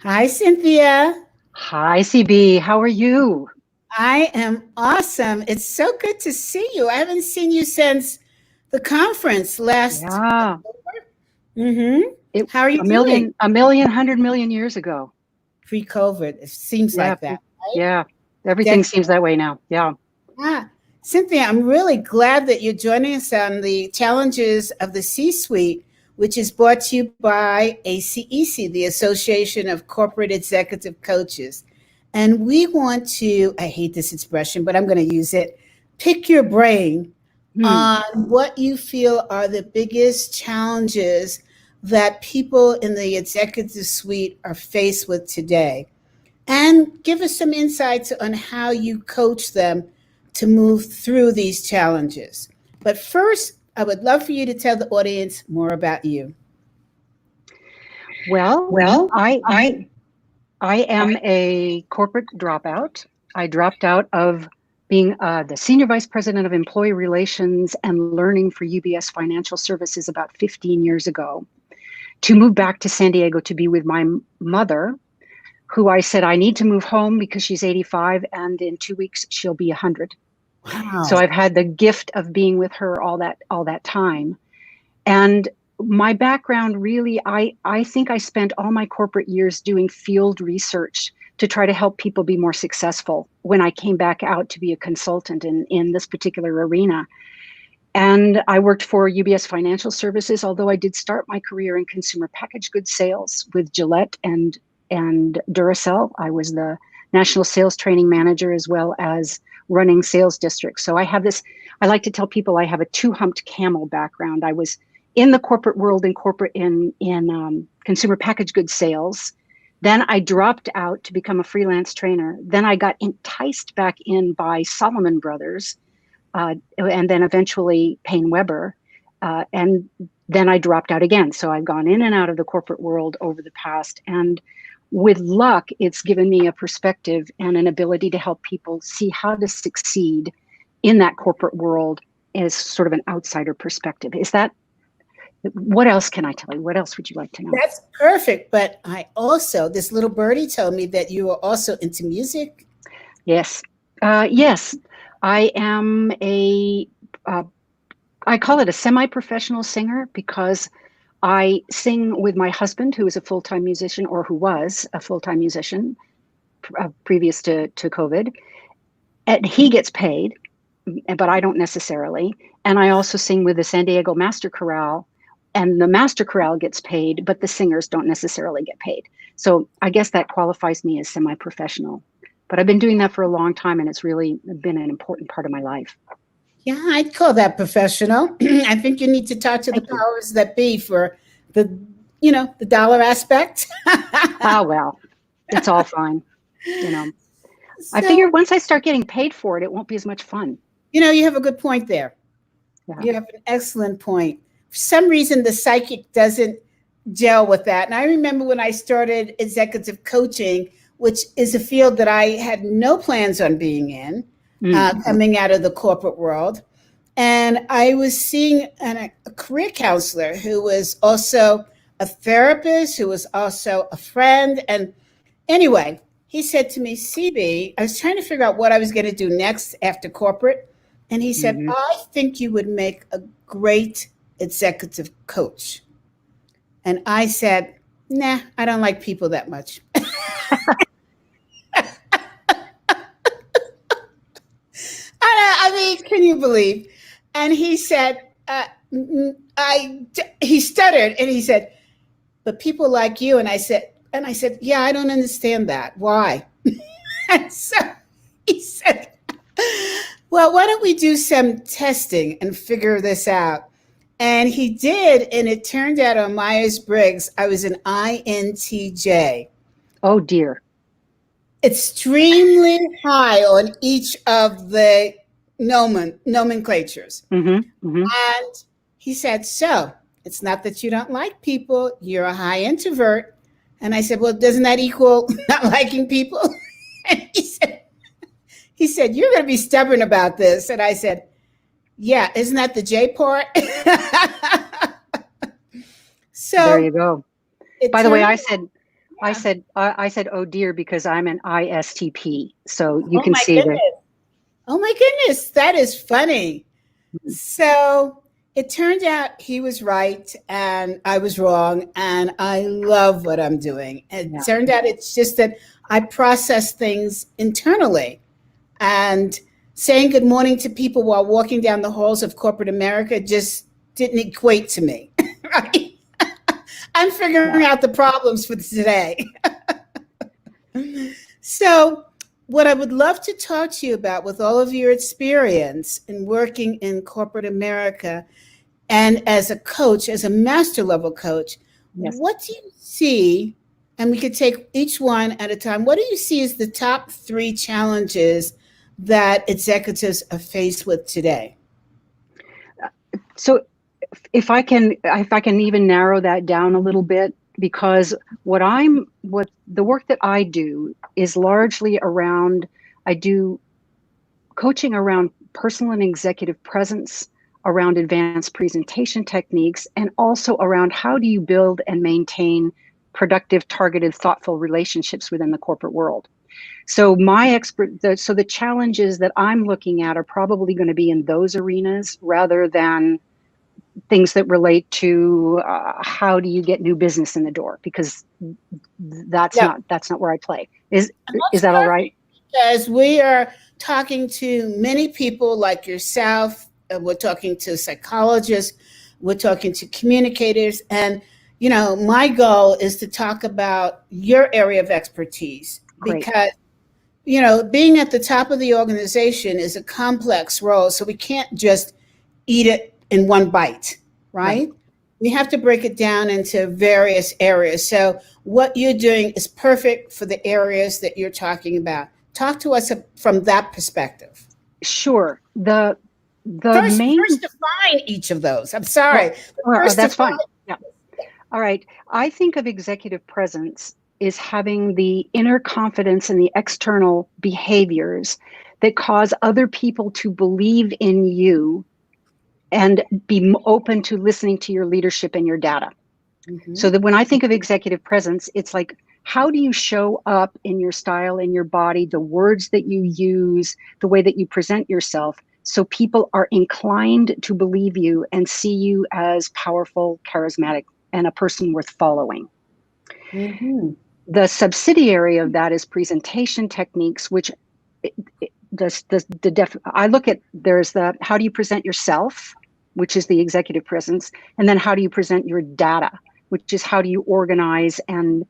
Hi, Cynthia. Hi, CB. How are you? I am awesome. It's so good to see you. I haven't seen you since the conference last Yeah, October. Mm-hmm. it How are you a doing? million, a million, 100 million years ago. Pre-COVID. It seems Yeah, like that, right? yeah. Everything Dec- seems that way now. Yeah. Cynthia, I'm really glad that you're joining us on the challenges of the C-suite, which is brought to you by ACEC, the Association of Corporate Executive Coaches. And we want to, I hate this expression, but I'm going to use it, pick your brain Hmm. on what you feel are the biggest challenges that people in the executive suite are faced with today, and give us some insights on how you coach them to move through these challenges. But first, I would love for you to tell the audience more about you. Well, Well, I I, I am a corporate dropout. I dropped out of being the senior vice president of employee relations and learning for UBS Financial Services about 15 years ago to move back to San Diego to be with my mother, who I said I need to move home because she's 85 and in 2 weeks she'll be 100. So wow. I've had the gift of being with her all that time. And my background really, I think I spent all my corporate years doing field research to try to help people be more successful when I came back out to be a consultant in this particular arena. And I worked for UBS Financial Services, although I did start my career in consumer packaged goods sales with Gillette and Duracell. I was the national sales training manager as well as running sales districts. So I have this, I like to tell people I have a two-humped camel background. I was in the corporate world in consumer packaged goods sales. Then I dropped out to become a freelance trainer. Then I got enticed back in by Solomon Brothers, and then eventually Payne Weber. And then I dropped out again. So I've gone in and out of the corporate world over the past. And with luck, it's given me a perspective and an ability to help people see how to succeed in that corporate world as sort of an outsider perspective. Is that, what else can I tell you? What else would you like to know? That's perfect. But I also, this little birdie told me that you are also into music. Yes. Yes, I am uh, I call it a semi-professional singer because I sing with my husband, who is a full-time musician, or who was a full-time musician previous to COVID. And he gets paid, but I don't necessarily. And I also sing with the San Diego Master Chorale, and the Master Chorale gets paid, but the singers don't necessarily get paid. So I guess that qualifies me as semi-professional. But I've been doing that for a long time, and it's really been an important part of my life. Yeah, I'd call that professional. I think you need to talk to the Thank you. powers that be for the, the dollar aspect. Ah, well, it's all fine. You know, I figure So, once I start getting paid for it, it won't be as much fun. you have a good point there. Yeah. You have an excellent point. For some reason, the psychic doesn't gel with that. And I remember when I started executive coaching, which is a field that I had no plans on being in, Mm. coming out of the corporate world. And I was seeing a career counselor who was also a therapist, who was also a friend. And anyway, he said to me, CB, I was trying to figure out what I was going to do next after corporate. And he said, Hmm. I think you would make a great executive coach. And I said, nah, I don't like people that much. I mean, can you believe? And he said, he stuttered and he said, but people like you. And I said, yeah, I don't understand that. Why? And so he said, well, why don't we do some testing and figure this out? And he did. And it turned out on Myers Briggs, I was an INTJ, Oh dear. extremely high on each of the nomenclatures. Hmm. Hmm. And he said, so it's not that you don't like people, you're a high introvert. And I said, well, doesn't that equal not liking people? And he said, you're going to be stubborn about this. And I said, yeah, isn't that the J part? There So you go. it By the way, turned, I said I said, oh dear, because I'm an ISTP. So you Oh can my see goodness. that. Oh my goodness. That is funny. So it turned out he was right and I was wrong. And I love what I'm doing. It Yeah. turned out it's just that I process things internally. And saying good morning to people while walking down the halls of corporate America just didn't equate to me. Right? I'm Yeah. figuring out the problems for today. So, what I would love to talk to you about with all of your experience in working in corporate America and as a coach, as a master level coach, Yes. what do you see? And we could take each one at a time. What do you see as the top three challenges that executives are faced with today? So if I can even narrow that down a little bit, because what the work that I do is largely around, I do coaching around personal and executive presence, around advanced presentation techniques, and also around how do you build and maintain productive, targeted, thoughtful relationships within the corporate world. So the challenges that I'm looking at are probably going to be in those arenas rather than things that relate to how do you get new business in the door, because Yeah, that's not where I play. Is that's is that all right? perfect because we are talking to many people like yourself. We're talking to psychologists, we're talking to communicators, and my goal is to talk about your area of expertise Great. because being at the top of the organization is a complex role, so we can't just eat it in one bite, Right. right? We have to break it down into various areas. So what you're doing is perfect for the areas that you're talking about. Talk to us from that perspective. Sure. The main First define each of those. I'm sorry. well, First that's define. fine. Yeah. All right. I think of executive presence is having the inner confidence and the external behaviors that cause other people to believe in you and be open to listening to your leadership and your data. So Mhm. that when I think of executive presence, it's like, how do you show up in your style, in your body, the words that you use, the way that you present yourself, so people are inclined to believe you and see you as powerful, charismatic, and a person worth following. Mhm. The subsidiary of that is presentation techniques, which I look at, there's the how do you present yourself, which is the executive presence, and then how do you present your data, which is how do you organize and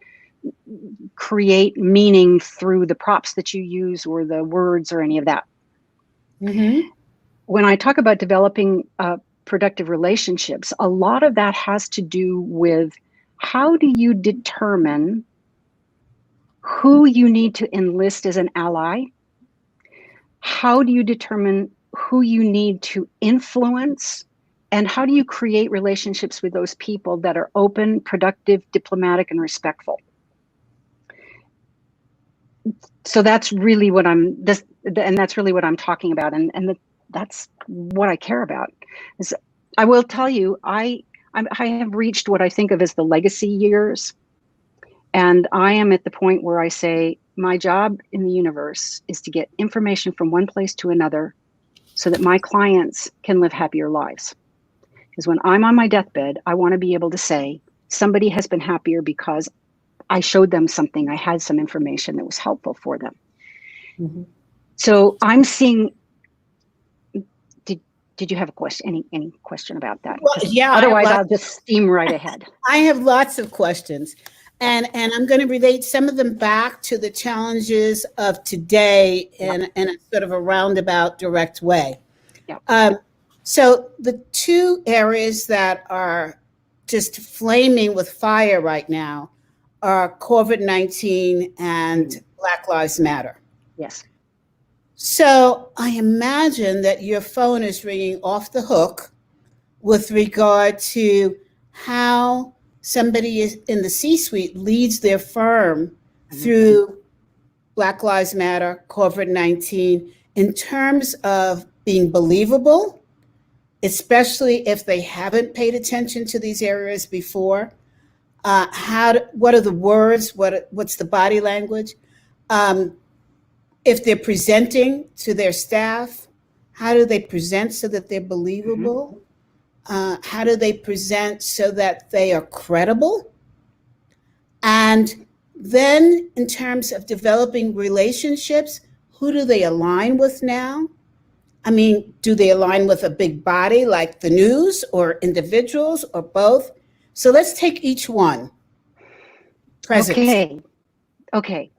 create meaning through the props that you use or the words or any of that. Mhm. When I talk about developing productive relationships, a lot of that has to do with how do you determine who you need to enlist as an ally? How do you determine who you need to influence? And how do you create relationships with those people that are open, productive, diplomatic, and respectful? So that's really what that's really what I'm talking about, that's what I care about. Is I will tell you, I have reached what I think of as the legacy years, and I am at the point where I say my job in the universe is to get information from one place to another so that my clients can live happier lives. Because when I'm on my deathbed, I want to be able to say somebody has been happier because I showed them something, I had some information that was helpful for them. Mhm. So I'm seeing, did you have a question, any question about that? Well, Because yeah, otherwise I'll just steam right ahead. I have lots of questions. And I'm going to relate some of them back to the challenges of today Yep, in a sort of a roundabout, direct way. yep. Um, so the two areas that are just flaming with fire right now are COVID-19 and Mm, Black Lives Matter. yes. So I imagine that your phone is ringing off the hook with regard to how somebody is in the C-suite leads their firm Mhm. through Black Lives Matter, COVID-19, in terms of being believable, especially if they haven't paid attention to these areas before. What are the words? What's the body language? Um, if they're presenting to their staff, how do they present so that they're Mhm. believable? How do they present so that they are credible? And then, in terms of developing relationships, who do they align with now? I mean, do they align with a big body like the news or individuals or both? So let's take each one. Presence. Okay. Okay.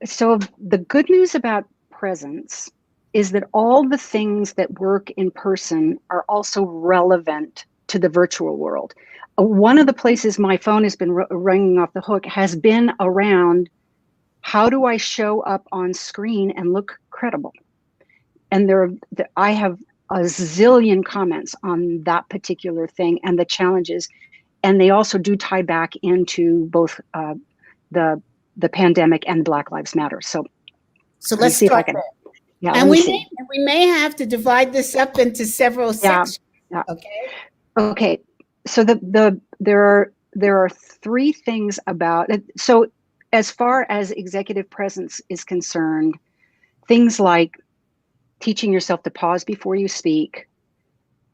So the good news about presence is that all the things that work in person are also relevant to the virtual world. One of the places my phone has been ringing off the hook has been around, how do I show up on screen and look credible? And I have a zillion comments on that particular thing and the challenges. And they also do tie back into both the pandemic and Black Lives Matter. So let me Let's see if I start can. there. Yeah, let And me see. we may have to divide this up into several Yeah, sections. yeah. Okay. Okay. So there are three things about it. So as far as executive presence is concerned, things like teaching yourself to pause before you speak,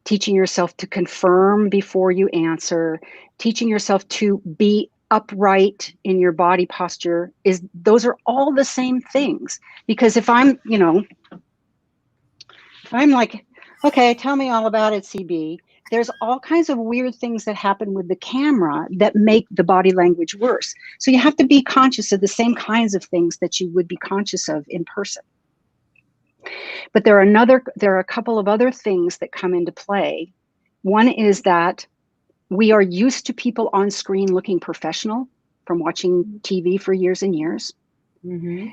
teaching yourself to confirm before you answer, teaching yourself to be upright in your body posture, those are all the same things. Because if I'm like, okay, tell me all about it, CB, there's all kinds of weird things that happen with the camera that make the body language worse. So you have to be conscious of the same kinds of things that you would be conscious of in person. But there are a couple of other things that come into play. One is that we are used to people on screen looking professional from watching TV for years and years. Mm-hmm.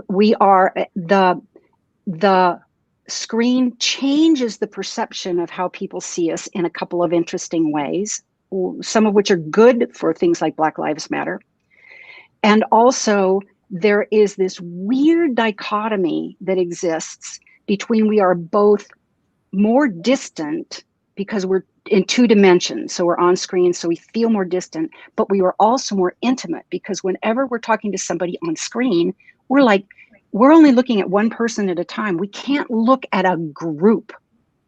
We are the screen changes the perception of how people see us in a couple of interesting ways, some of which are good for things like Black Lives Matter. And also, there is this weird dichotomy that exists between we are both more distant because we're in two dimensions. So we're on screen, so we feel more distant, but we are also more intimate because whenever we're talking to somebody on screen, we're only looking at one person at a time. We can't look at a group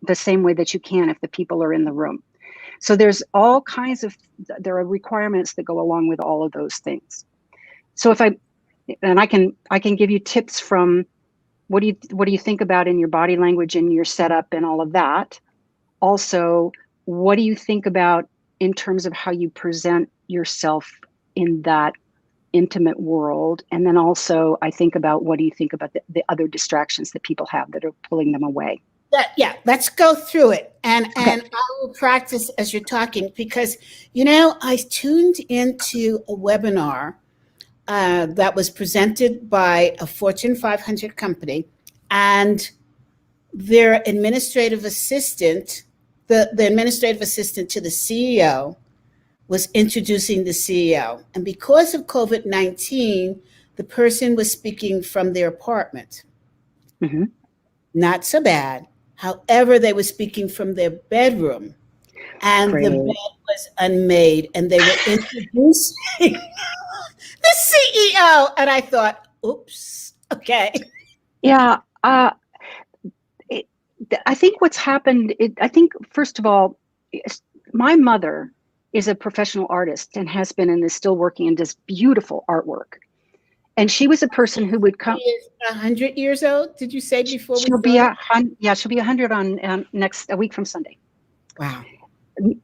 the same way that you can if the people are in the room. So there are requirements that go along with all of those things. So I can give you tips from what do you think about in your body language and your setup and all of that. Also, what do you think about in terms of how you present yourself in that intimate world? And then also, I think about what do you think about the other distractions that people have that are pulling them away? Yeah, let's go through it. And Okay. I will practice as you're talking because, I tuned into a webinar that was presented by a Fortune 500 company, and their administrative assistant, the administrative assistant to the CEO, was introducing the CEO. And because of COVID-19, the person was speaking from their apartment. Mm-hmm. Not so bad. However, they were speaking from their bedroom, and the Great. bed was unmade, and they were introducing the CEO. And I thought, oops, okay. Yeah. I think what's happened, I think, first of all, my mother is a professional artist and has been and is still working and does beautiful artwork. And she was a person who would come. She is 100 years old, did you say before we She'll be started? she'll be 100 on a week from Sunday. Wow.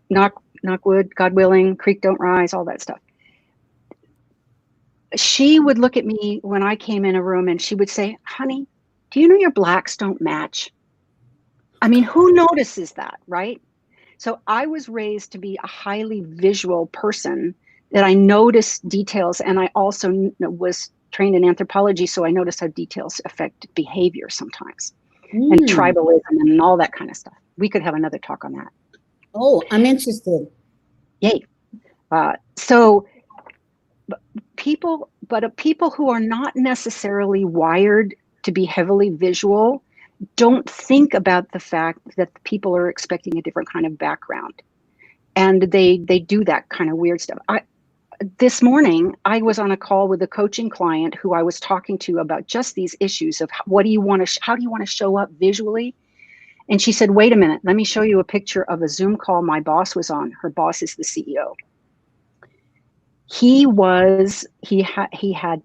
Knock wood, God willing, creek don't rise, all that stuff. She would look at me when I came in a room and she would say, honey, do you know your blacks don't match? I mean, who notices that, right? So I was raised to be a highly visual person, that I noticed details, and I also was trained in anthropology, so I noticed how details affect behavior sometimes, and tribalism and all that kind of stuff. We could have another talk on that. Oh, I'm interested. Yay. So people who are not necessarily wired to be heavily visual don't think about the fact that people are expecting a different kind of background. And they do that kind of weird stuff. This morning, I was on a call with a coaching client who I was talking to about just these issues of how do you want to show up visually? And she said, wait a minute, let me show you a picture of a Zoom call my boss was on. Her boss is the CEO. He had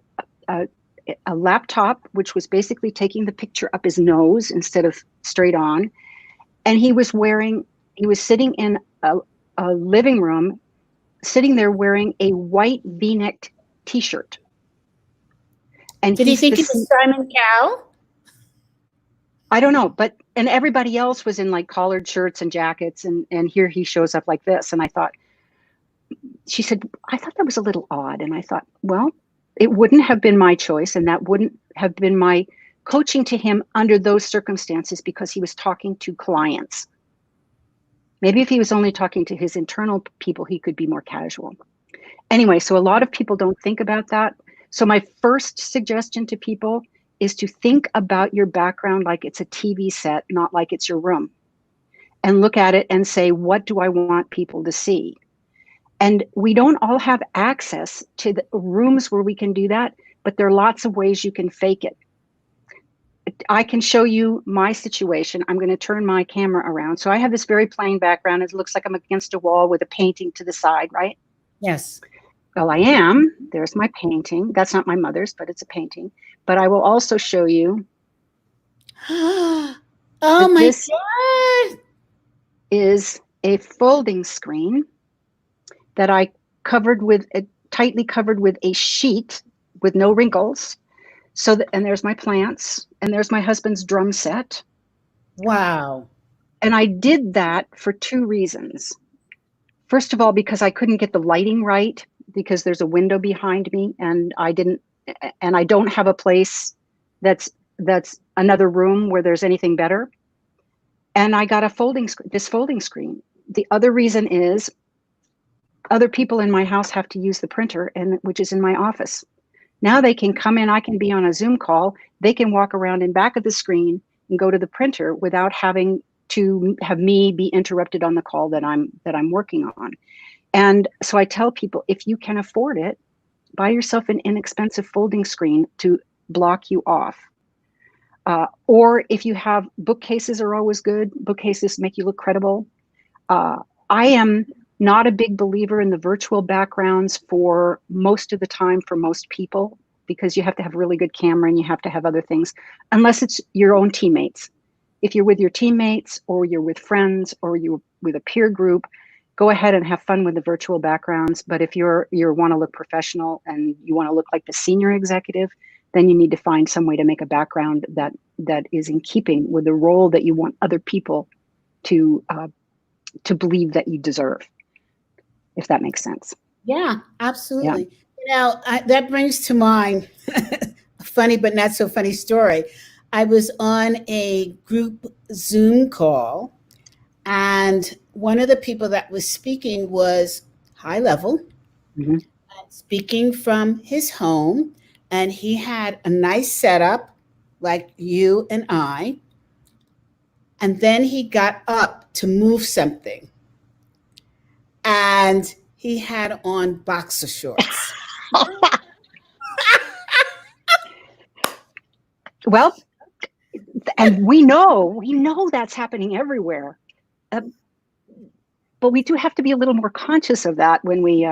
a laptop, which was basically taking the picture up his nose instead of straight on. And he was sitting in a living room, sitting there wearing a white V-necked t-shirt. And did he think it was Simon Cowell? I don't know, and everybody else was in like collared shirts and jackets, and here he shows up like this. And she said, I thought that was a little odd. And I thought, well, it wouldn't have been my choice, and that wouldn't have been my coaching to him under those circumstances, because he was talking to clients. Maybe if he was only talking to his internal people, he could be more casual. Anyway, so a lot of people don't think about that. So my first suggestion to people is to think about your background like it's a TV set, not like it's your room. And look at it and say, what do I want people to see? And we don't all have access to the rooms where we can do that, but there are lots of ways you can fake it. I can show you my situation. I'm going to turn my camera around. So I have this very plain background. It looks like I'm against a wall with a painting to the side, right? Yes. Well, I am. There's my painting. That's not my mother's, but it's a painting. But I will also show you. Oh my God. Is a folding screen that I tightly covered with a sheet with no wrinkles. And there's my plants, and there's my husband's drum set. Wow. And I did that for two reasons. First of all, because I couldn't get the lighting right, because there's a window behind me, and I don't have a place that's another room where there's anything better. And I got this folding screen. The other reason is other people in my house have to use the printer, which is in my office. Now they can come in, I can be on a Zoom call, they can walk around in back of the screen and go to the printer without having to have me be interrupted on the call that I'm working on. And so I tell people, if you can afford it, buy yourself an inexpensive folding screen to block you off. Or if you have bookcases, are always good. Bookcases make you look credible. I am not a big believer in the virtual backgrounds for most of the time for most people, because you have to have a really good camera and you have to have other things, unless it's your own teammates. If you're with your teammates, or you're with friends, or you're with a peer group, go ahead and have fun with the virtual backgrounds. But if you want to look professional and you want to look like the senior executive, then you need to find some way to make a background that is in keeping with the role that you want other people to believe that you deserve, if that makes sense. Yeah, absolutely. Yeah. That brings to mind a funny but not so funny story. I was on a group Zoom call, and one of the people that was speaking was high level, speaking from his home, and he had a nice setup like you and I. And then he got up to move something, and he had on boxer shorts. Well, and we know that's happening everywhere. But we do have to be a little more conscious of that when we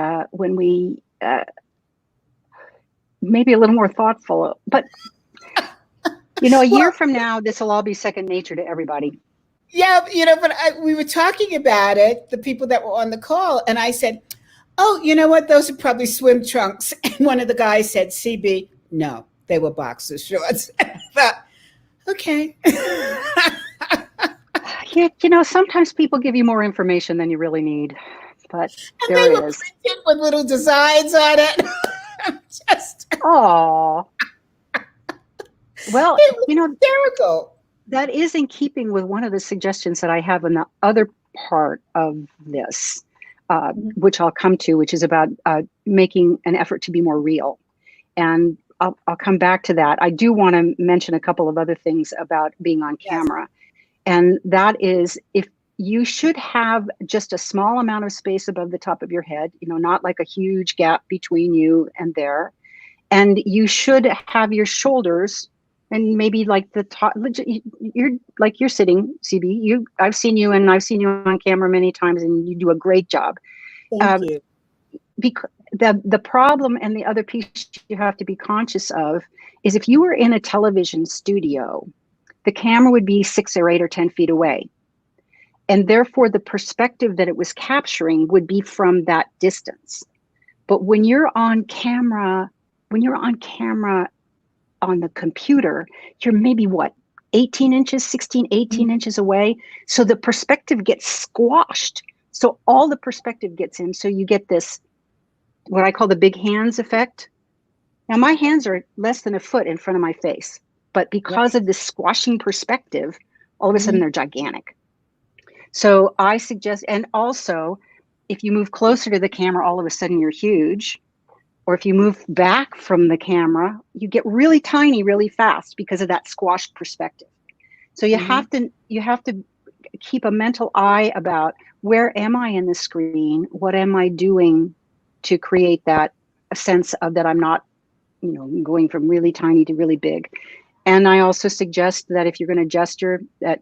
maybe a little more thoughtful. But a year from now, this will all be second nature to everybody. Yeah, but we were talking about it, the people that were on the call, and I said, oh, you know what? Those are probably swim trunks. And one of the guys said, CB, no, they were boxer shorts. And I thought, okay. Sometimes people give you more information than you really need, but and they were printed with little designs on it. Oh, well, hysterical. That is in keeping with one of the suggestions that I have in the other part of this, which I'll come to, which is about making an effort to be more real. And I'll come back to that. I do want to mention a couple of other things about being on camera. Yes. And that is, you should have just a small amount of space above the top of your head, not like a huge gap between you and there. And you should have your shoulders and maybe like the top, you're sitting, CB. I've seen you on camera many times, and you do a great job. Thank you. Because the problem and the other piece you have to be conscious of is if you were in a television studio, the camera would be 6 or 8 or 10 feet away. And therefore the perspective that it was capturing would be from that distance. But when you're on camera on the computer, you're maybe 18 inches, 16, 18 inches away. So the perspective gets squashed. So all the perspective gets in. So you get this, what I call the big hands effect. Now my hands are less than a foot in front of my face, but because of this squashing perspective, all of a sudden they're gigantic. So I suggest, and also if you move closer to the camera, all of a sudden you're huge. Or if you move back from the camera, you get really tiny really fast because of that squashed perspective. So you have to keep a mental eye about, where am I in the screen? What am I doing to create that a sense of that I'm not, going from really tiny to really big. And I also suggest that if you're going to gesture, that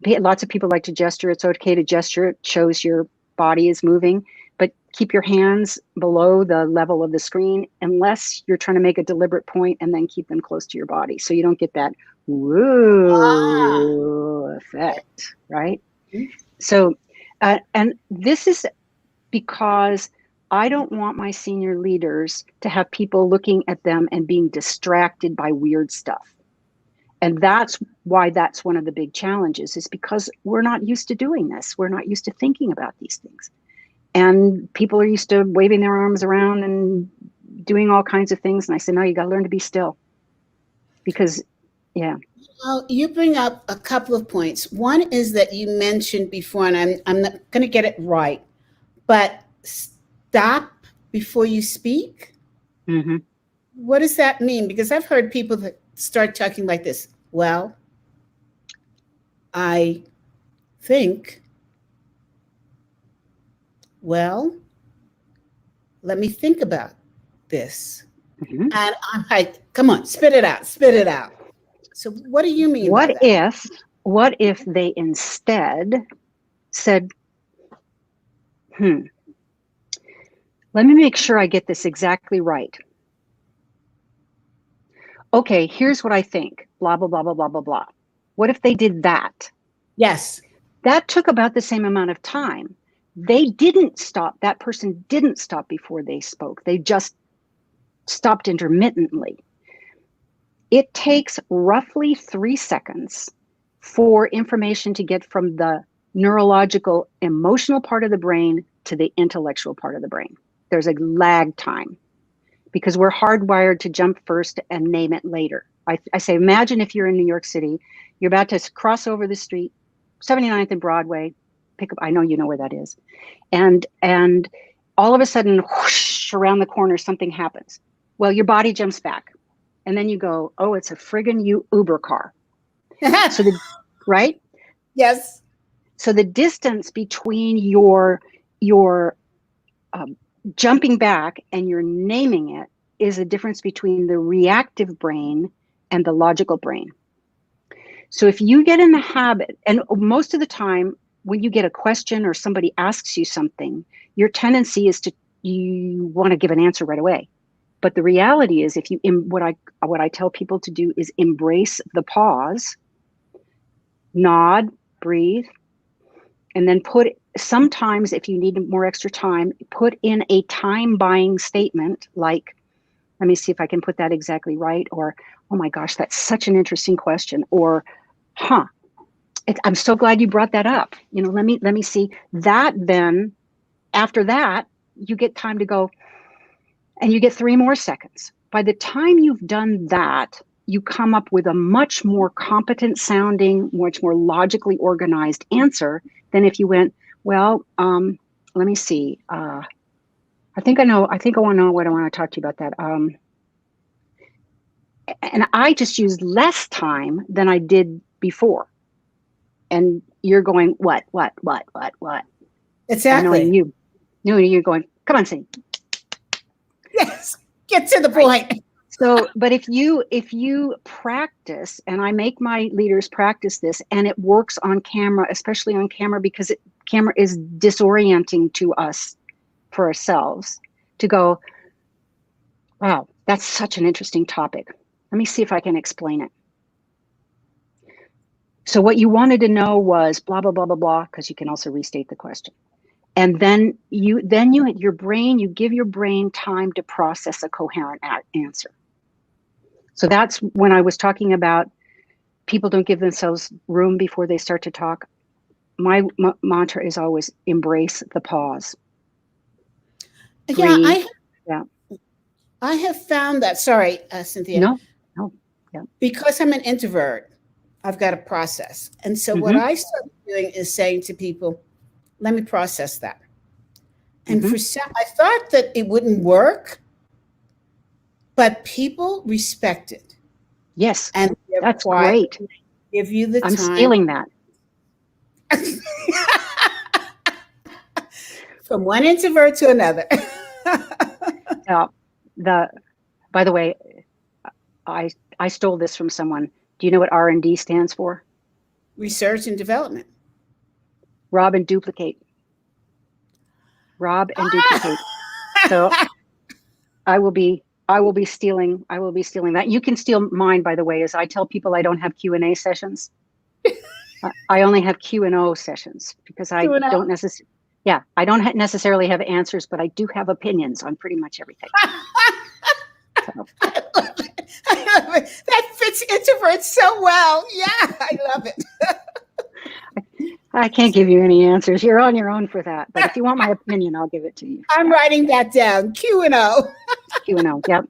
lots of people like to gesture. It's okay to gesture. It shows your body is moving. But keep your hands below the level of the screen unless you're trying to make a deliberate point, and then keep them close to your body so you don't get that woo effect, right? So, and this is because I don't want my senior leaders to have people looking at them and being distracted by weird stuff. And that's why that's one of the big challenges, is because we're not used to doing this. We're not used to thinking about these things. And people are used to waving their arms around and doing all kinds of things. And I said, no, you got to learn to be still. Because, yeah. Well, you bring up a couple of points. One is that you mentioned before, and I'm not going to get it right, but stop before you speak. Mm-hmm. What does that mean? Because I've heard people that start talking like this. Well, I think. Well, let me think about this. Mm-hmm. And I'm like, come on, spit it out, spit it out. So what do you mean by that? What if they instead said, let me make sure I get this exactly right. Okay, here's what I think, blah, blah, blah, blah, blah, blah, blah. What if they did that? Yes. That took about the same amount of time. They didn't stop. That person didn't stop before they spoke. They just stopped intermittently. It takes roughly 3 seconds for information to get from the neurological, emotional part of the brain to the intellectual part of the brain. There's a lag time because we're hardwired to jump first and name it later. I say, imagine if you're in New York City, you're about to cross over the street, 79th and Broadway, pick up, I know you know where that is. And all of a sudden, whoosh, around the corner, something happens. Well, your body jumps back. And then you go, oh, it's a friggin' Uber car. Right? Yes. So the distance between your jumping back and your naming it is a difference between the reactive brain and the logical brain. So if you get in the habit, and most of the time when you get a question or somebody asks you something, your tendency is you want to give an answer right away. But the reality is, what I tell people to do is embrace the pause, nod, breathe, and then sometimes if you need more extra time, put in a time buying statement like, let me see if I can put that exactly right, or, oh my gosh, that's such an interesting question, or, I'm so glad you brought that up. Let me see that. Then after that, you get time to go, and you get 3 more seconds. By the time you've done that, you come up with a much more competent sounding, much more logically organized answer than if you went, well, let me see. I think I want to know what I want to talk to you about that. And I just used less time than I did before. and you're going, what? Exactly. And knowing you're going, come on, Cindy. Yes. Get to the Right. point. So, but if you practice, and I make my leaders practice this, and it works on camera, especially on camera, because camera is disorienting to us for ourselves, to go, wow, that's such an interesting topic. Let me see if I can explain it. So what you wanted to know was blah, blah, blah, blah, blah, because you can also restate the question. And then you give your brain time to process a coherent answer. So that's when I was talking about people don't give themselves room before they start to talk. My mantra is always embrace the pause. Yeah, Breathe. I have found that, sorry, Cynthia. No. Yeah. Because I'm an introvert, I've got to process. And so what I started doing is saying to people, let me process that. And for some, I thought that it wouldn't work, but people respect it. Yes, and that's great. Give you the I'm time. stealing that. From one introvert to another. By the way, I stole this from someone. Do you know what R&D stands for? Research and development. Rob and duplicate. Rob and duplicate. So I will be stealing that. You can steal mine, by the way, as I tell people I don't have Q&A sessions. I only have Q&O sessions because I don't necessarily, I don't necessarily have answers, but I do have opinions on pretty much everything. So. I love it. That fits introverts so well. Yeah, I love it. I can't give you any answers. You're on your own for that. But if you want my opinion, I'll give it to you. I'm writing that down. Q&O. Q&O. Yep.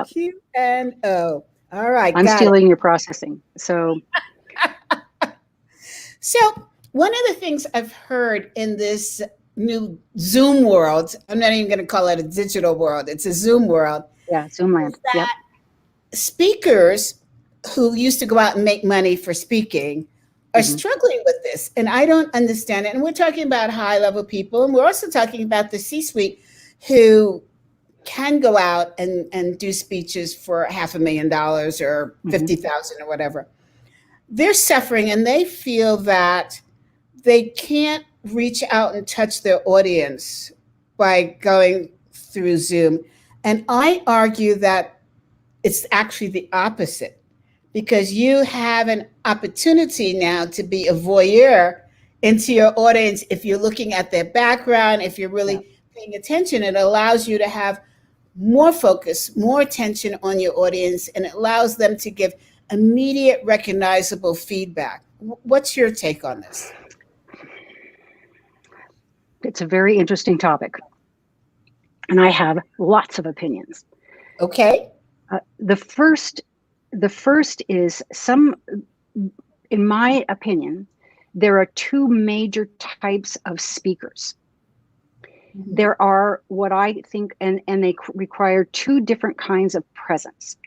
Q&O. All right. I'm stealing your processing. So one of the things I've heard in this new Zoom world, I'm not even going to call it a digital world. It's a Zoom world. Yeah, Zoom land. Yep. Speakers who used to go out and make money for speaking are struggling with this. And I don't understand it. And we're talking about high level people. And we're also talking about the C-suite who can go out and do speeches for $500,000 or 50,000 or whatever. They're suffering and they feel that they can't reach out and touch their audience by going through Zoom. And I argue that it's actually the opposite, because you have an opportunity now to be a voyeur into your audience. If you're looking at their background, if you're really paying attention, it allows you to have more focus, more attention on your audience, and it allows them to give immediate recognizable feedback. What's your take on this? It's a very interesting topic, and I have lots of opinions. Okay. The first is in my opinion, there are two major types of speakers. There are what I think, and they require two different kinds of presence.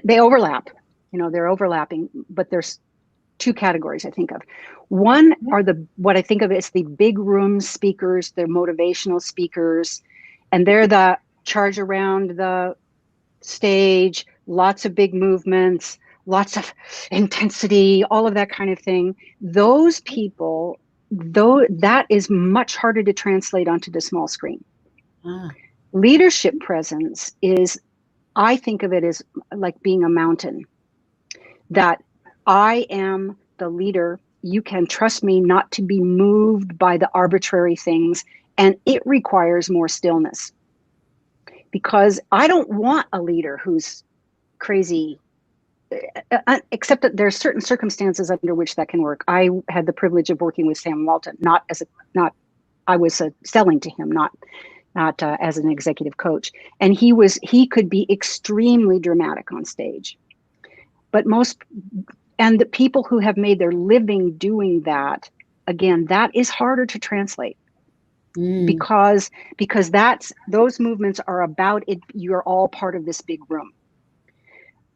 They overlap, they're overlapping, but there's two categories I think of. One are what I think of as the big room speakers, they're motivational speakers, and they're the charge around the stage, lots of big movements, lots of intensity, all of that kind of thing. Those people, though, that is much harder to translate onto the small screen. Leadership presence is, I think of it as like being a mountain, that I am the leader. You can trust me not to be moved by the arbitrary things, and it requires more stillness. Because I don't want a leader who's crazy, except that there are certain circumstances under which that can work. I had the privilege of working with Sam Walton, I was selling to him, not as an executive coach. And he could be extremely dramatic on stage. But the people who have made their living doing that, again, that is harder to translate. Because those movements are about it. You're all part of this big room.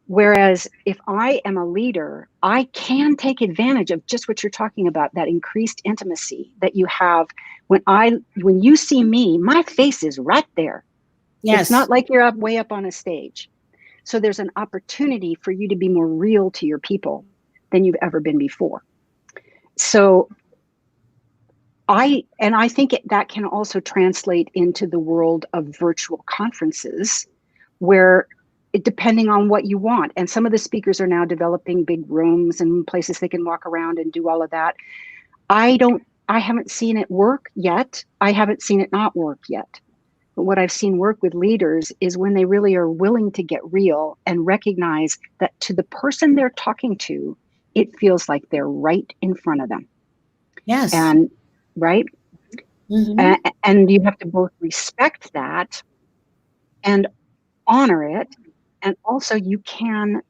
Whereas if I am a leader, I can take advantage of just what you're talking about, that increased intimacy that you have. When you see me, my face is right there. It's Yes. not like you're way up on a stage. So there's an opportunity for you to be more real to your people than you've ever been before. So I think that can also translate into the world of virtual conferences, where depending on what you want, and some of the speakers are now developing big rooms and places they can walk around and do all of that. I haven't seen it work yet. I haven't seen it not work yet. But what I've seen work with leaders is when they really are willing to get real and recognize that to the person they're talking to, it feels like they're right in front of them. Yes. And right. Mm-hmm. And you have to both respect that and honor it. And also you can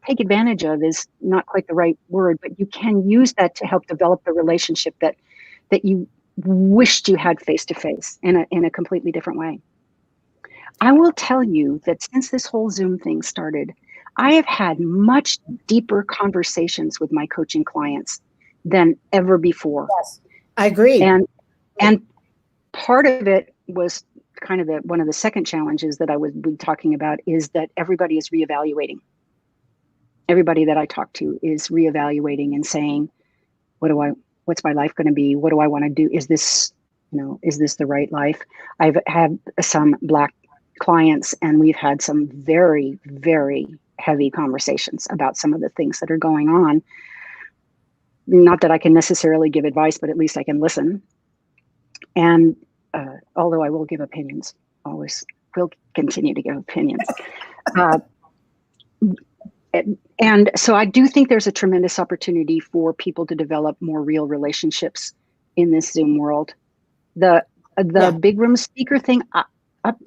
take advantage of, is not quite the right word, but you can use that to help develop the relationship that you wished you had face to face in a completely different way. I will tell you that since this whole Zoom thing started, I have had much deeper conversations with my coaching clients than ever before. Yes, I agree. And part of it was kind of one of the second challenges that I would be talking about, is that everybody is reevaluating. Everybody that I talk to is reevaluating and saying, what's my life going to be? What do I want to do? Is this the right life? I've had some Black clients, and we've had some very, very heavy conversations about some of the things that are going on. Not that I can necessarily give advice, but at least I can listen. And although I will give opinions, always will continue to give opinions. And so I do think there's a tremendous opportunity for people to develop more real relationships in this Zoom world. The big room speaker thing, I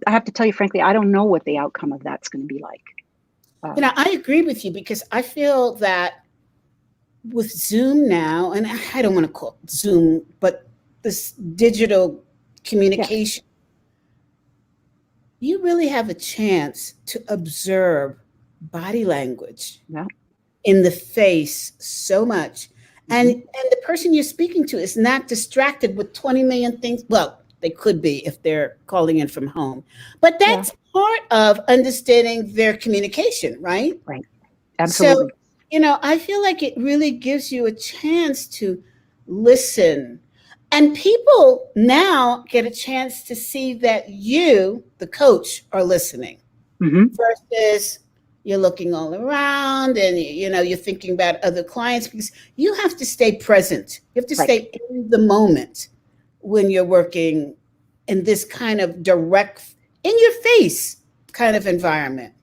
have to tell you, frankly, I don't know what the outcome of that's going to be like. I agree with you, because I feel that with Zoom now, and I don't want to call it Zoom, but this digital communication, you really have a chance to observe body language in the face so much. And the person you're speaking to is not distracted with 20 million things. Well, they could be if they're calling in from home, but that's part of understanding their communication, right? Right. Absolutely. So, I feel like it really gives you a chance to listen. And people now get a chance to see that you, the coach, are listening, versus you're looking all around and you're thinking about other clients, because you have to stay present. You have to stay in the moment when you're working in this kind of direct, in your face kind of environment.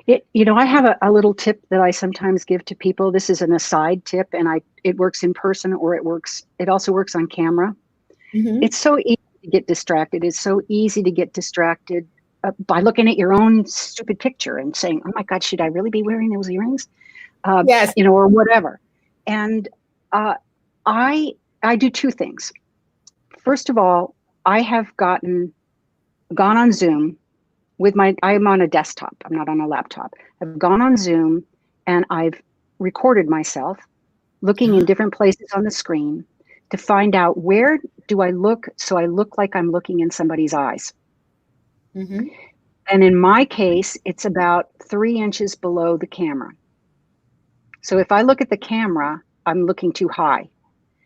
I have a little tip that I sometimes give to people. This is an aside tip, and it works in person, or it also works on camera. It's so easy to get distracted. It's so easy to get distracted by looking at your own stupid picture and saying, oh my God, should I really be wearing those earrings? Yes. Or whatever. And I do two things. First of all, I have gone on Zoom I'm on a desktop. I'm not on a laptop. I've gone on Zoom and I've recorded myself looking in different places on the screen to find out, where do I look so I look like I'm looking in somebody's eyes. And in my case, it's about 3 inches below the camera. So if I look at the camera, I'm looking too high.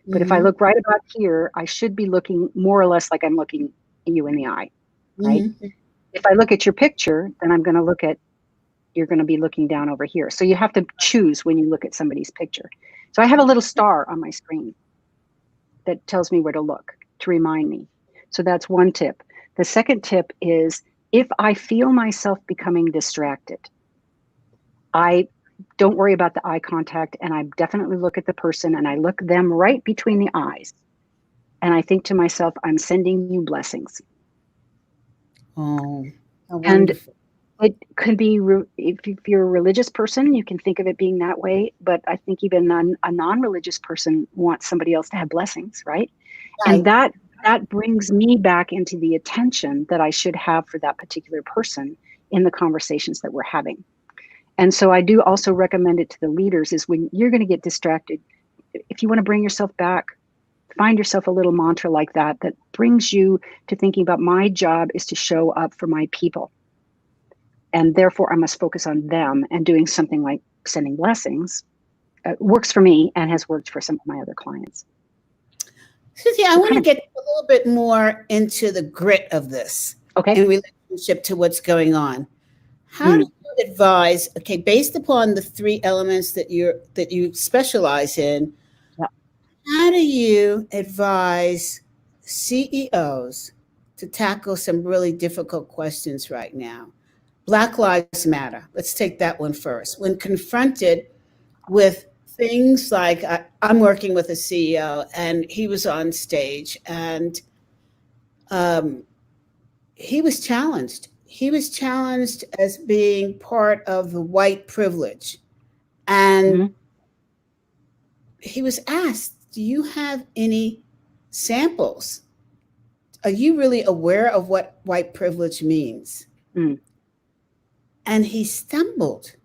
But if I look right about here, I should be looking more or less like I'm looking you in the eye, right? If I look at your picture, then you're going to be looking down over here. So you have to choose when you look at somebody's picture. So I have a little star on my screen that tells me where to look to remind me. So that's one tip. The second tip is, if I feel myself becoming distracted, I don't worry about the eye contact, and I definitely look at the person and I look them right between the eyes. And I think to myself, I'm sending you blessings. Oh, and it could be, if you're a religious person, you can think of it being that way. But I think even a non-religious person wants somebody else to have blessings, right? And that brings me back into the attention that I should have for that particular person in the conversations that we're having. And so I do also recommend it to the leaders is when you're going to get distracted, if you want to bring yourself back, find yourself a little mantra like that brings you to thinking about my job is to show up for my people. And therefore I must focus on them, and doing something like sending blessings works for me and has worked for some of my other clients. Cynthia, I want to get a little bit more into the grit of this in relationship to what's going on. How do you advise, okay, based upon the 3 elements that you specialize in, how do you advise CEOs to tackle some really difficult questions right now? Black Lives Matter. Let's take that one first. When confronted with things like, I'm working with a CEO and he was on stage and he was challenged. He was challenged as being part of the white privilege. And he was asked, do you have any samples? Are you really aware of what white privilege means? And he stumbled.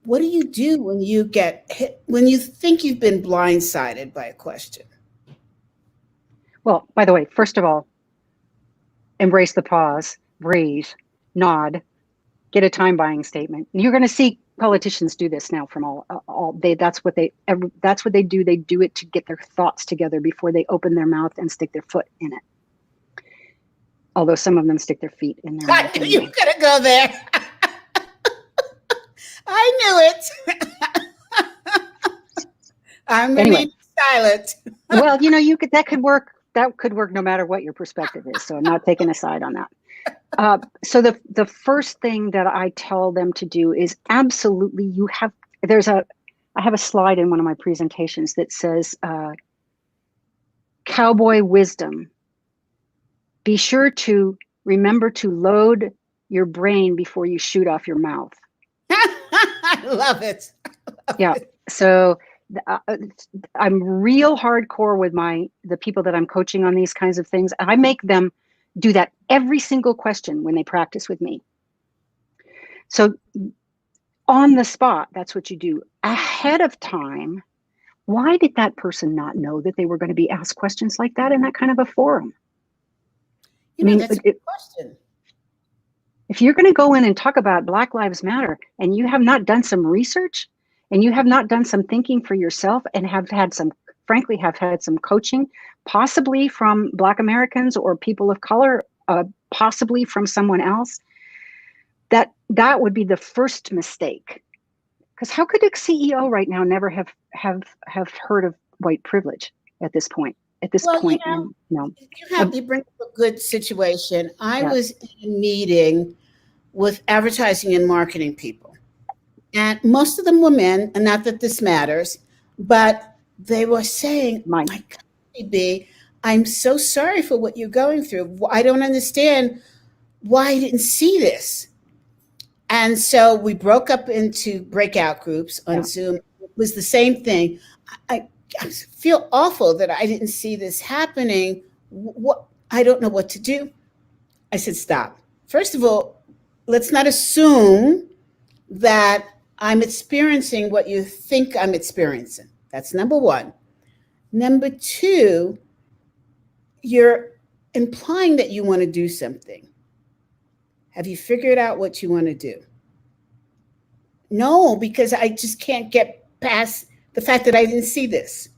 What do you do when you get hit, when you think you've been blindsided by a question? Well, by the way, first of all, embrace the pause, breathe, nod, get a time buying statement. You're going to see politicians do this now from all day. That's what they do. They do it to get their thoughts together before they open their mouth and stick their foot in it. Although some of them stick their feet in their mouth. I knew you were going to go there. I knew it. I'm remaining silent. Well, that could work. That could work no matter what your perspective is. So I'm not taking a side on that. So the first thing that I tell them to do is absolutely I have a slide in one of my presentations that says, cowboy wisdom. Be sure to remember to load your brain before you shoot off your mouth. I love it. So I'm real hardcore with the people that I'm coaching on these kinds of things. I make them do that every single question when they practice with me. So on the spot, that's what you do. Ahead of time, why did that person not know that they were going to be asked questions like that in that kind of a forum? That's a good question. If you're going to go in and talk about Black Lives Matter and you have not done some research and you have not done some thinking for yourself and have had some coaching, possibly from Black Americans or people of color, possibly from someone else, that would be the first mistake. Because how could a CEO right now never have heard of white privilege at this point? You bring up a good situation. I was in a meeting with advertising and marketing people, and most of them were men, and not that this matters, but they were saying, my God, B, I'm so sorry for what you're going through. I don't understand why I didn't see this. And so we broke up into breakout groups on Zoom. It was the same thing. I feel awful that I didn't see this happening. I don't know what to do. I said, stop. First of all, let's not assume that I'm experiencing what you think I'm experiencing. That's number one. Number two, you're implying that you want to do something. Have you figured out what you want to do? No, because I just can't get past the fact that I didn't see this.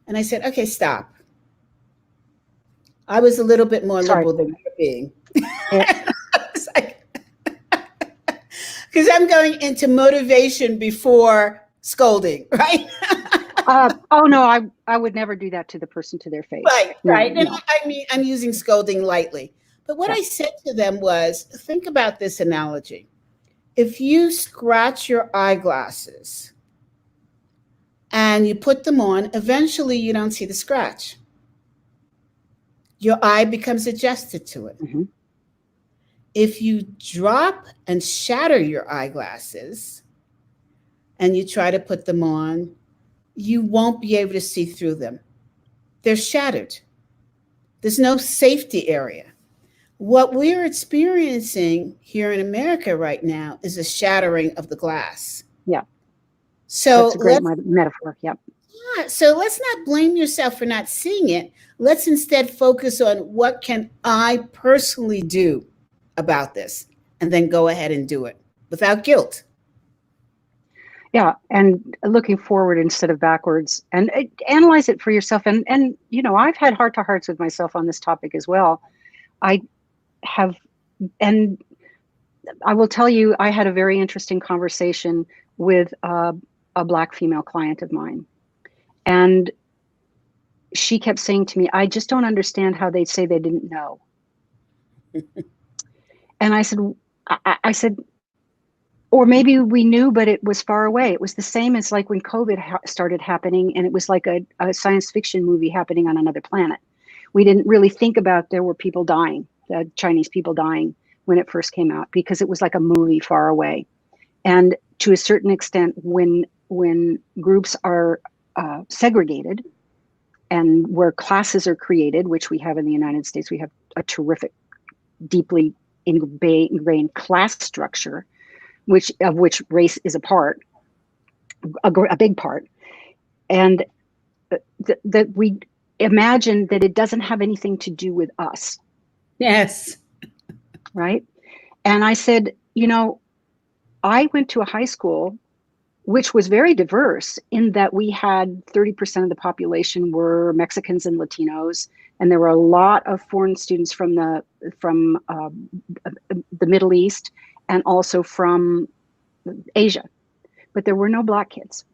And I said, okay, stop. I was a little bit more liberal than you're being. Because I'm going into motivation before scolding, right? Oh, no, I would never do that to the person to their face. Right. No. And I mean, I'm using scolding lightly. But what I said to them was, think about this analogy. If you scratch your eyeglasses and you put them on, eventually you don't see the scratch. Your eye becomes adjusted to it. Mm-hmm. If you drop and shatter your eyeglasses and you try to put them on, you won't be able to see through them. They're shattered. There's no safety area. What we're experiencing here in America right now is a shattering of the glass. Yeah, So that's a great metaphor. Yep. so let's not blame yourself for not seeing it. Let's instead focus on what can I personally do about this, and then go ahead and do it without guilt. Yeah, and looking forward instead of backwards, and analyze it for yourself. And you know, I've had heart to hearts with myself on this topic as well. I have, and I will tell you, I had a very interesting conversation with a Black female client of mine, and she kept saying to me, "I just don't understand how they say they didn't know." And I said, or maybe we knew, but it was far away. It was the same as like when COVID started happening, and it was like a science fiction movie happening on another planet. We didn't really think about there were people dying, Chinese people dying when it first came out, because it was like a movie far away. And to a certain extent, when groups are segregated and where classes are created, which we have in the United States, we have a terrific, deeply ingrained class structure, of which race is a part, a big part, and that we imagine that it doesn't have anything to do with us. Yes. Right. And I said, you know, I went to a high school which was very diverse in that we had 30% of the population were Mexicans and Latinos, and there were a lot of foreign students from the Middle East and also from Asia, but there were no Black kids.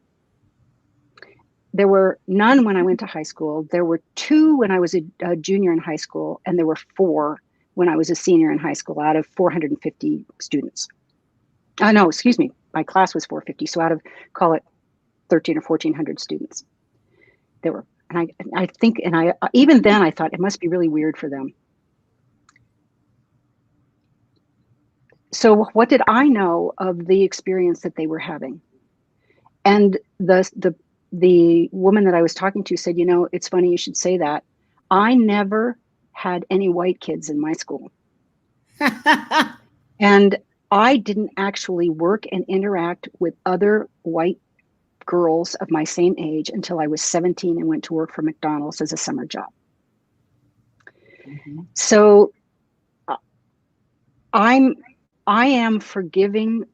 There were none when I went to high school. There were 2 when I was a junior in high school, and there were 4 when I was a senior in high school out of 450 students. No, excuse me. My class was 450. So out of, call it 13 or 1400 students, there were. And I think, and I, even then I thought it must be really weird for them. So what did I know of the experience that they were having? And the woman that I was talking to said, you know, it's funny you should say that. I never had any white kids in my school. And I didn't actually work and interact with other white girls of my same age until I was 17 and went to work for McDonald's as a summer job. Mm-hmm. So I am forgiving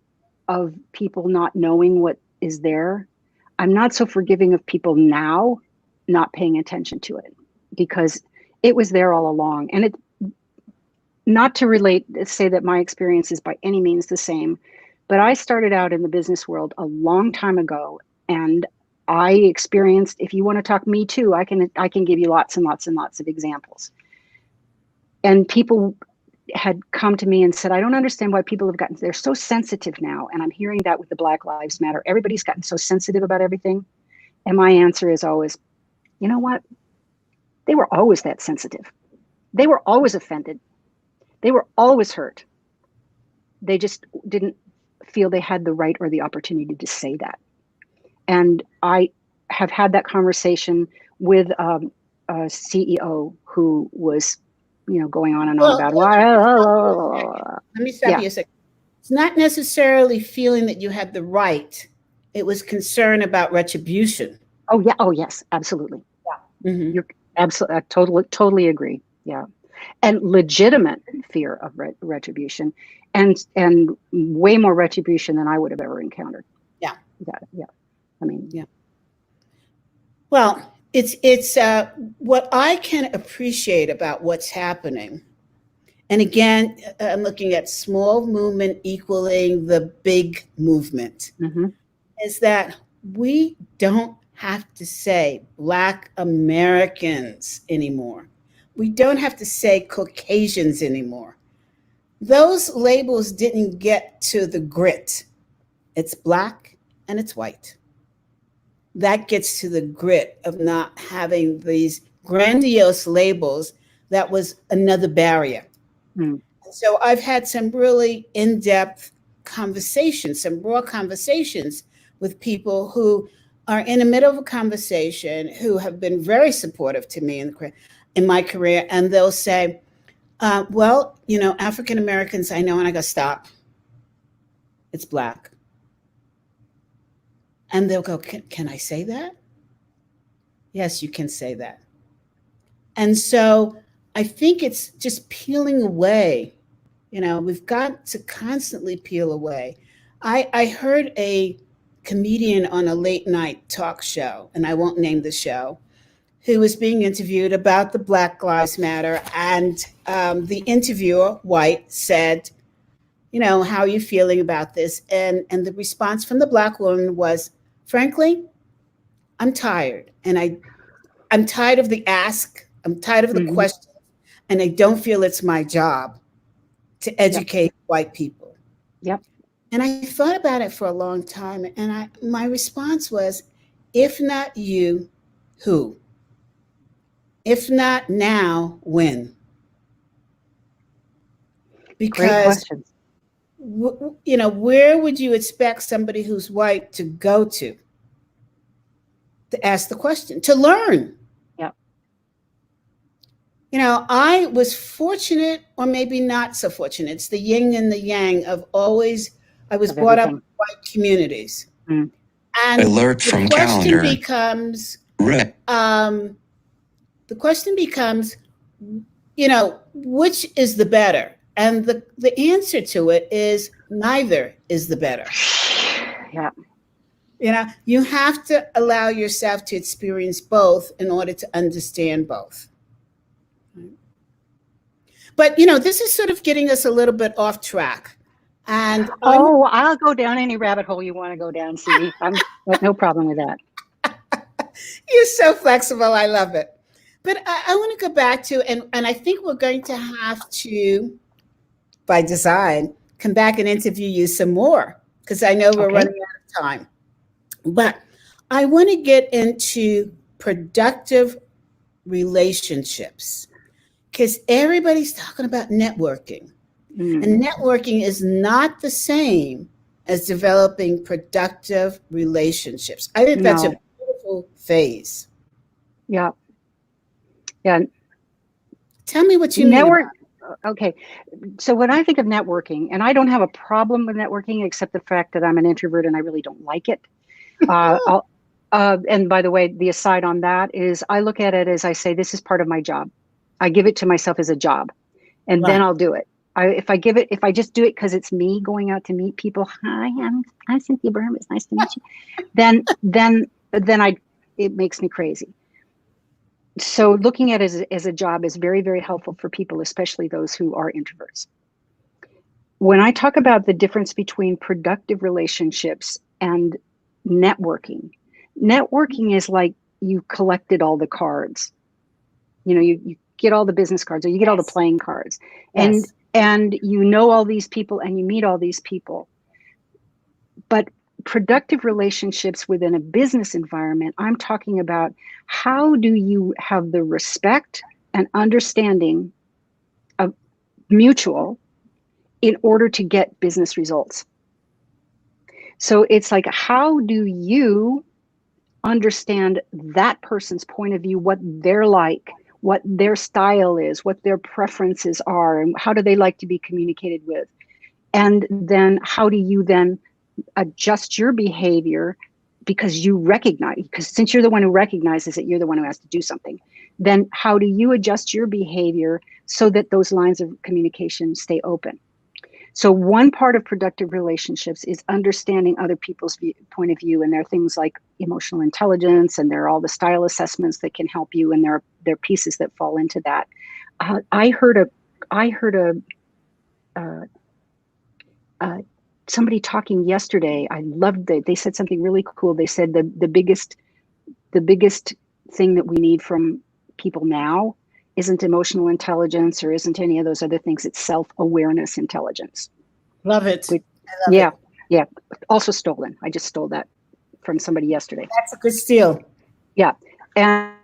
of people not knowing what is there. I'm not so forgiving of people now not paying attention to it, because it was there all along. And it, not to say that my experience is by any means the same, but I started out in the business world a long time ago, and I experienced, if you want to talk Me Too, I can give you lots and lots and lots of examples. And people had come to me and said, I don't understand why people have gotten, they're so sensitive now. And I'm hearing that with the Black Lives Matter. Everybody's gotten so sensitive about everything. And my answer is always, you know what? They were always that sensitive. They were always offended. They were always hurt. They just didn't feel they had the right or the opportunity to say that. And I have had that conversation with a CEO who was, you know, going on and on about why. Let me stop you a second. It's not necessarily feeling that you had the right. It was concern about retribution. Oh yeah. Oh yes, absolutely. Yeah. Mm-hmm. You're absolutely. I totally agree. Yeah. And legitimate fear of retribution, and way more retribution than I would have ever encountered. Yeah. Yeah. I mean, yeah. Well, it's what I can appreciate about what's happening. And again, I'm looking at small movement equaling the big movement, mm-hmm. is that we don't have to say Black Americans anymore. We don't have to say Caucasians anymore. Those labels didn't get to the grit. It's Black and it's white. That gets to the grit of not having these grandiose labels. That was another barrier. Mm. So I've had some really in-depth conversations, some raw conversations with people who are in the middle of a conversation, who have been very supportive to me in my career. And they'll say, Well, African Americans, I know, and I go, stop. It's black. And they'll go, can I say that? Yes, you can say that. And so I think it's just peeling away. We've got to constantly peel away. I heard a comedian on a late night talk show, and I won't name the show, who was being interviewed about the Black Lives Matter. And the interviewer, white, said, how are you feeling about this? And the response from the Black woman was, frankly, I'm tired. And I'm tired of the ask. I'm tired of the Mm-hmm. question. And I don't feel it's my job to educate Yep. white people. Yep. And I thought about it for a long time. And my response was, if not you, who? If not now, when? Great Because, question. where would you expect somebody who's white to go to ask the question, to learn? Yep. I was fortunate, or maybe not so fortunate. It's the yin and the yang of always, I was brought up in white communities. Mm. And Alert from calendar. The question becomes, which is the better? And the answer to it is neither is the better. Yeah. You have to allow yourself to experience both in order to understand both. But, this is sort of getting us a little bit off track. And I'll go down any rabbit hole you want to go down, C. I'm no problem with that. You're so flexible. I love it. But I want to go back to, and I think we're going to have to, by design, come back and interview you some more, because I know we're running out of time. But I want to get into productive relationships, because everybody's talking about networking. And networking is not the same as developing productive relationships. I think that's a beautiful phase. Yeah. Yeah. Tell me what you mean. Okay. So when I think of networking, and I don't have a problem with networking, except the fact that I'm an introvert and I really don't like it. And by the way, the aside on that is I look at it as, I say, this is part of my job. I give it to myself as a job, and then I'll do it. If I just do it because it's me going out to meet people, hi, I'm Cynthia Burnham, it's nice to meet you. Then it makes me crazy. So looking at it as a job is very, very helpful for people, especially those who are introverts. When I talk about the difference between productive relationships and networking is like you collected all the cards. You get all the business cards, or you get all the playing cards. And you know all these people and you meet all these people. But productive relationships within a business environment, I'm talking about, how do you have the respect and understanding of mutual in order to get business results? So it's like, how do you understand that person's point of view, what they're like, what their style is, what their preferences are, and how do they like to be communicated with? And then how do you then adjust your behavior, because since you're the one who recognizes it, you're the one who has to do something. Then how do you adjust your behavior so that those lines of communication stay open? So one part of productive relationships is understanding other people's point of view, and there are things like emotional intelligence, and there are all the style assessments that can help you, and there are pieces that fall into that. I heard somebody talking yesterday. I loved it. They said something really cool. They said the biggest thing that we need from people now isn't emotional intelligence or isn't any of those other things. It's self-awareness intelligence. Love it. Yeah. Also stolen. I just stole that from somebody yesterday. That's a good steal. Yeah. And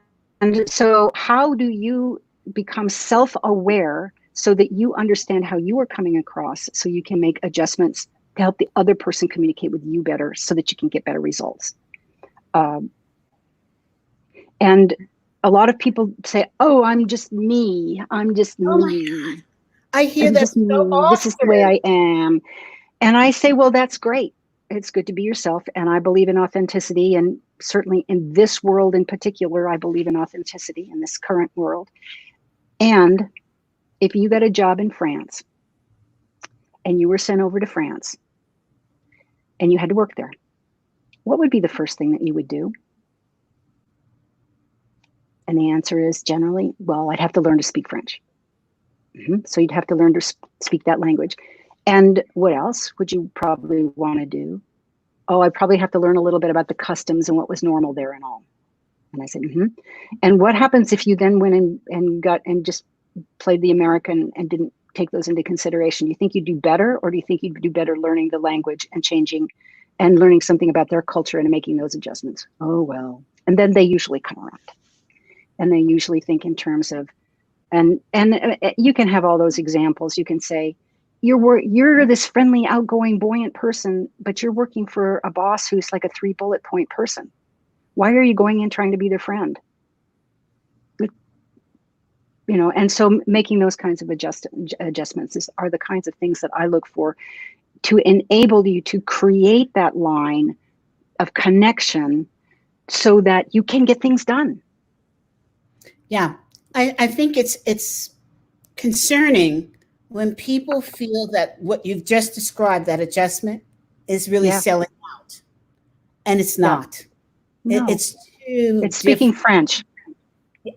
so how do you become self-aware so that you understand how you are coming across, so you can make adjustments to help the other person communicate with you better, so that you can get better results? And a lot of people say, oh, I'm just me. I'm just me. I hear And that just so me, this is the way often. I am. And I say, well, that's great. It's good to be yourself. And I believe in authenticity. And certainly in this world in particular, I believe in authenticity in this current world. And if you got a job in France and you were sent over to France and you had to work there, what would be the first thing that you would do? And the answer is generally, well, I'd have to learn to speak French. So you'd have to learn to speak that language. And what else would you probably want to do? Oh, I'd probably have to learn a little bit about the customs and what was normal there and all. And I said, And what happens if you then went and just played the American and didn't take those into consideration? Do you think you'd do better, or do you think you'd do better learning the language and changing and learning something about their culture and making those adjustments? Oh, well. And then they usually come around. And they usually think in terms of, and you can have all those examples. You can say, you're this friendly, outgoing, buoyant person, but you're working for a boss who's like a 3 bullet point person. Why are you going in trying to be their friend? And so making those kinds of adjustments are the kinds of things that I look for to enable you to create that line of connection so that you can get things done. Yeah, I think it's concerning when people feel that what you've just described, that adjustment, is really selling out, and it's not. No, it's too. It's speaking French.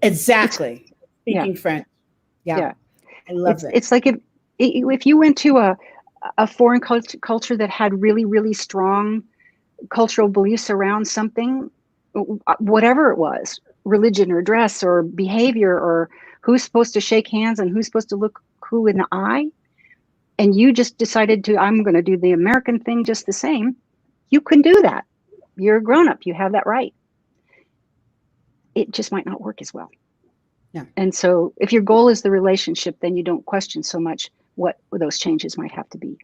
Exactly, speaking French. Yeah, I love it. It's like if you went to a foreign culture that had really, really strong cultural beliefs around something, whatever it was, religion or dress or behavior or who's supposed to shake hands and who's supposed to look who in the eye, and you just decided I'm going to do the American thing just the same, you can do that. You're a grown-up. You have that right. It just might not work as well. Yeah. And so if your goal is the relationship, then you don't question so much what those changes might have to be.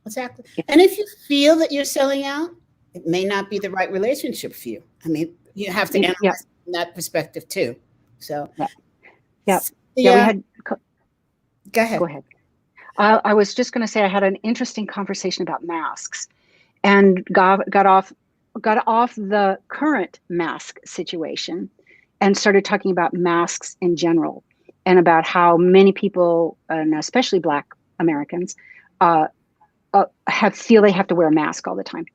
Exactly. And if you feel that you're selling out, it may not be the right relationship for you. I mean, you have to analyze from that perspective too. So, we had. Go ahead. Go ahead. I was just going to say I had an interesting conversation about masks, and got off the current mask situation, and started talking about masks in general, and about how many people, and especially Black Americans, feel they have to wear a mask all the time.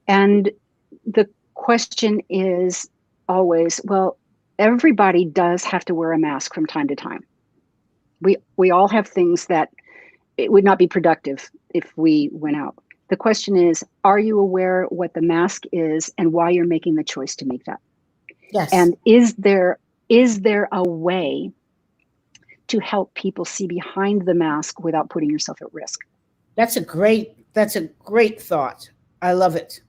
And the question is always, well, everybody does have to wear a mask from time to time. We all have things that it would not be productive if we went out. The question is, are you aware what the mask is and why you're making the choice to make that? Yes. And is there a way to help people see behind the mask without putting yourself at risk? That's a great thought. I love it.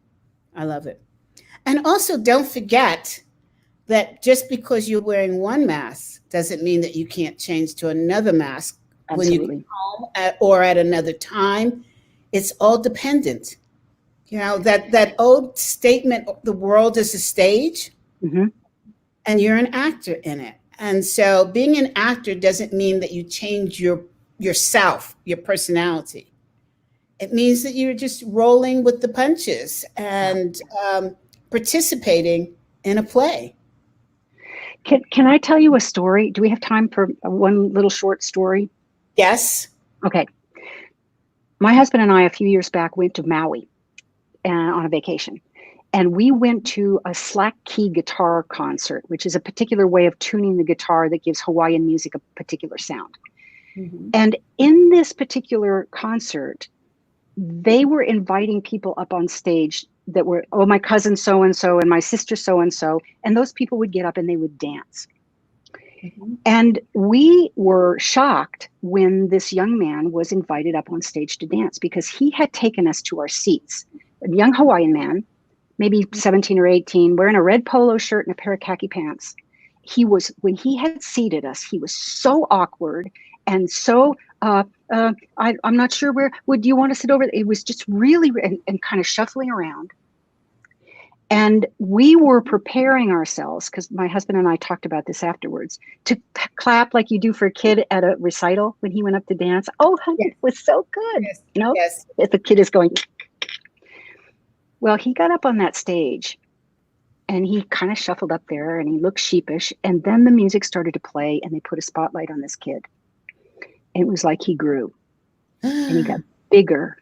And also, don't forget that just because you're wearing one mask doesn't mean that you can't change to another mask. Absolutely. When you get home or at another time. It's all dependent. That old statement, the world is a stage, and you're an actor in it. And so being an actor doesn't mean that you change yourself, your personality. It means that you're just rolling with the punches and participating in a play. Can I tell you a story? Do we have time for one little short story? Yes. Okay. My husband and I, a few years back, went to Maui on a vacation. And we went to a slack key guitar concert, which is a particular way of tuning the guitar that gives Hawaiian music a particular sound. And in this particular concert, they were inviting people up on stage that were, my cousin so-and-so and my sister so-and-so. And those people would get up and they would dance. And we were shocked when this young man was invited up on stage to dance, because he had taken us to our seats. A young Hawaiian man, maybe 17 or 18, wearing a red polo shirt and a pair of khaki pants. When he had seated us, he was so awkward and so, I'm not sure would you want to sit over? It was just really, and kind of shuffling around. And we were preparing ourselves, because my husband and I talked about this afterwards, to clap like you do for a kid at a recital when he went up to dance. Oh, honey, Yes. it was so good. Yes. You know, Yes. if the kid is going, well, he got up on that stage and he kind of shuffled up there and he looked sheepish. And then the music started to play and they put a spotlight on this kid. And it was like he grew and he got bigger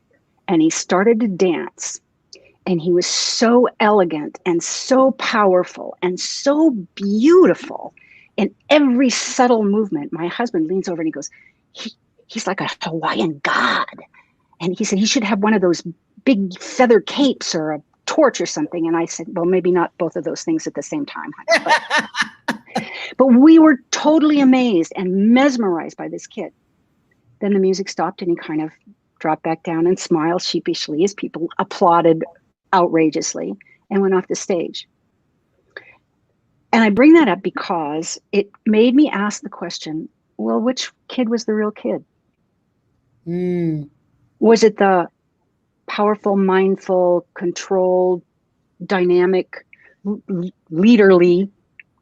and he started to dance. And he was so elegant and so powerful and so beautiful in every subtle movement. My husband leans over and he goes, he's like a Hawaiian god. And he said he should have one of those big feather capes or a torch or something. And I said, well, maybe not both of those things at the same time, honey. But we were totally amazed and mesmerized by this kid. Then the music stopped and he kind of dropped back down and smiled sheepishly as people applauded outrageously and went off the stage. And I bring that up because it made me ask the question, well, which kid was the real kid? Was it the powerful, mindful, controlled, dynamic, leaderly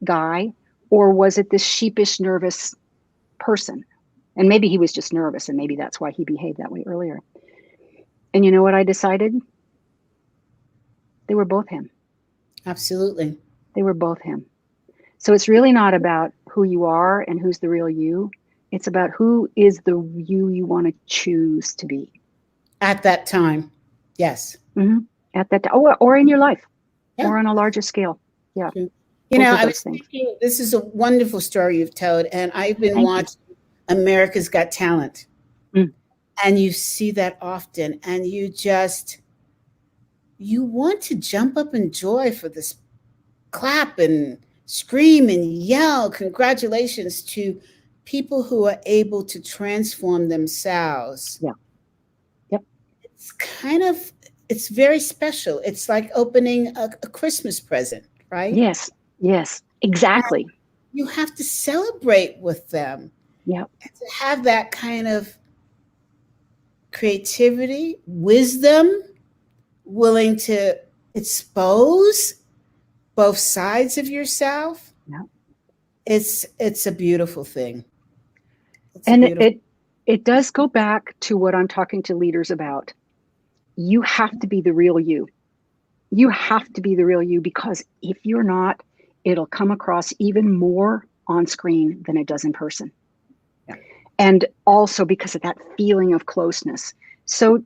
guy? Or was it this sheepish, nervous person? And maybe he was just nervous and maybe that's why he behaved that way earlier. And you know what I decided? They were both him. Absolutely. They were both him. So it's really not about who you are and who's the real you. It's about who is the you want to choose to be. At that time. Yes. Mm-hmm. At that time. Or in your life. Yeah. Or on a larger scale. Yeah. You know, I was thinking, this is a wonderful story you've told. And I've been watching America's Got Talent. And you see that often. And you want to jump up in joy for this, clap and scream and yell congratulations to people who are able to transform themselves. Yeah. Yep. It's very special. It's like opening a Christmas present, right? Yes. Yes, exactly. And you have to celebrate with them. Yeah. And to have that kind of creativity, wisdom, willing to expose both sides of yourself. Yeah. It's a beautiful thing. It does go back to what I'm talking to leaders about. You have to be the real you. You have to be the real you, because if you're not, it'll come across even more on screen than it does in person. Yeah. And also because of that feeling of closeness. So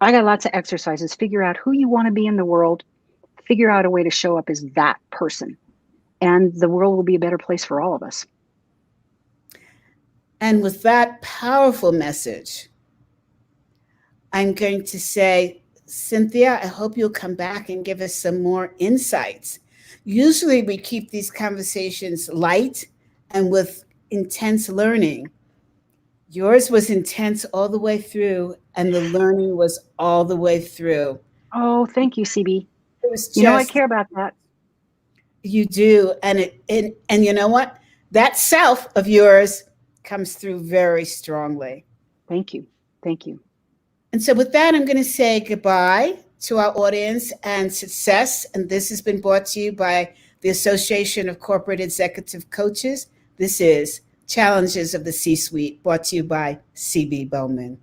I got lots of exercises. Figure out who you want to be in the world. Figure out a way to show up as that person. And the world will be a better place for all of us. And with that powerful message, I'm going to say, Cynthia, I hope you'll come back and give us some more insights. Usually we keep these conversations light and with intense learning. Yours was intense all the way through, and the learning was all the way through. Oh, thank you, CB. It was just, I care about that. You do. And you know what? That self of yours comes through very strongly. Thank you. Thank you. And so with that, I'm going to say goodbye to our audience and success. And this has been brought to you by the Association of Corporate Executive Coaches. This is Challenges of the C-Suite, brought to you by CB Bowman.